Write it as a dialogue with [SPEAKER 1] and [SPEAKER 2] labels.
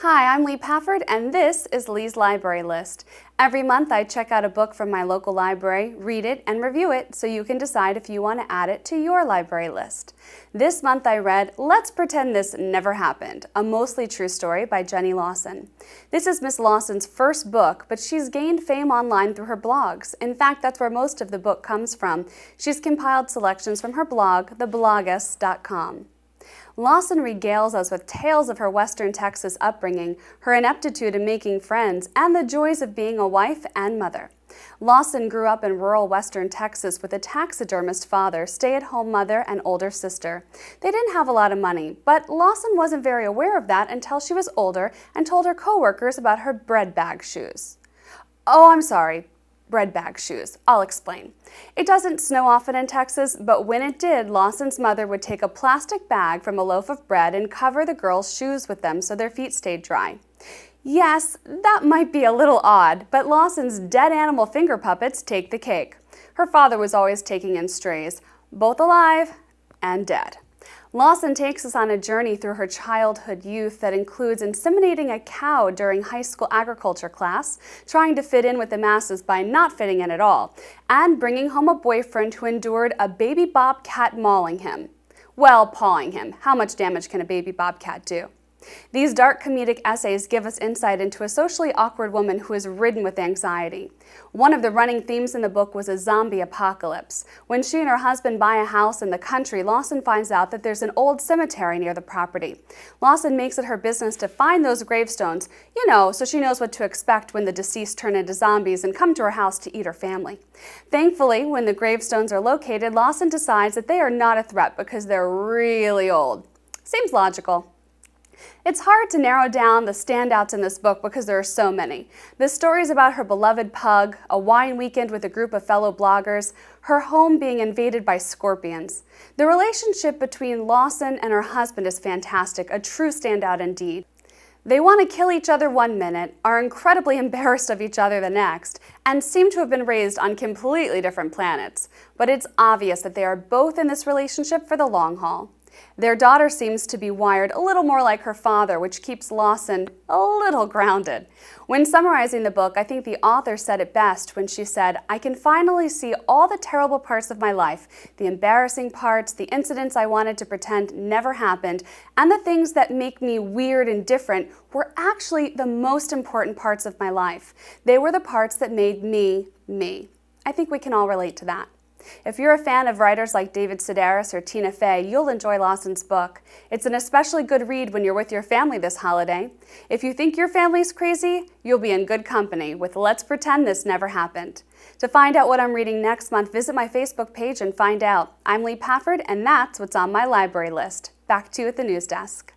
[SPEAKER 1] Hi, I'm Leigh Pafford, and this is Leigh's Library List. Every month I check out a book from my local library, read it, and review it so you can decide if you want to add it to your library list. This month I read Let's Pretend This Never Happened, a mostly true story by Jenny Lawson. This is Miss Lawson's first book, but she's gained fame online through her blogs. In fact, that's where most of the book comes from. She's compiled selections from her blog, thebloggess.com. Lawson regales us with tales of her Western Texas upbringing, her ineptitude in making friends, and the joys of being a wife and mother. Lawson grew up in rural Western Texas with a taxidermist father, stay-at-home mother, and older sister. They didn't have a lot of money, but Lawson wasn't very aware of that until she was older and told her coworkers about her bread bag shoes. Oh, I'm sorry. Bread bag shoes. I'll explain. It doesn't snow often in Texas, but when it did, Lawson's mother would take a plastic bag from a loaf of bread and cover the girls' shoes with them so their feet stayed dry. Yes, that might be a little odd, but Lawson's dead animal finger puppets take the cake. Her father was always taking in strays, both alive and dead. Lawson takes us on a journey through her childhood youth that includes inseminating a cow during high school agriculture class, trying to fit in with the masses by not fitting in at all, and bringing home a boyfriend who endured a baby bobcat mauling him. Well, pawing him. How much damage can a baby bobcat do? These dark comedic essays give us insight into a socially awkward woman who is ridden with anxiety. One of the running themes in the book was a zombie apocalypse. When she and her husband buy a house in the country, Lawson finds out that there's an old cemetery near the property. Lawson makes it her business to find those gravestones, so she knows what to expect when the deceased turn into zombies and come to her house to eat her family. Thankfully, when the gravestones are located, Lawson decides that they are not a threat because they're really old. Seems logical. It's hard to narrow down the standouts in this book because there are so many. The stories about her beloved pug, a wine weekend with a group of fellow bloggers, her home being invaded by scorpions. The relationship between Lawson and her husband is fantastic, a true standout indeed. They want to kill each other one minute, are incredibly embarrassed of each other the next, and seem to have been raised on completely different planets. But it's obvious that they are both in this relationship for the long haul. Their daughter seems to be wired a little more like her father, which keeps Lawson a little grounded. When summarizing the book, I think the author said it best when she said, "I can finally see all the terrible parts of my life, the embarrassing parts, the incidents I wanted to pretend never happened, and the things that make me weird and different were actually the most important parts of my life. They were the parts that made me, me." I think we can all relate to that. If you're a fan of writers like David Sedaris or Tina Fey, you'll enjoy Lawson's book. It's an especially good read when you're with your family this holiday. If you think your family's crazy, you'll be in good company with Let's Pretend This Never Happened. To find out what I'm reading next month, visit my Facebook page and find out. I'm Leigh Pafford, and that's what's on my library list. Back to you at the news desk.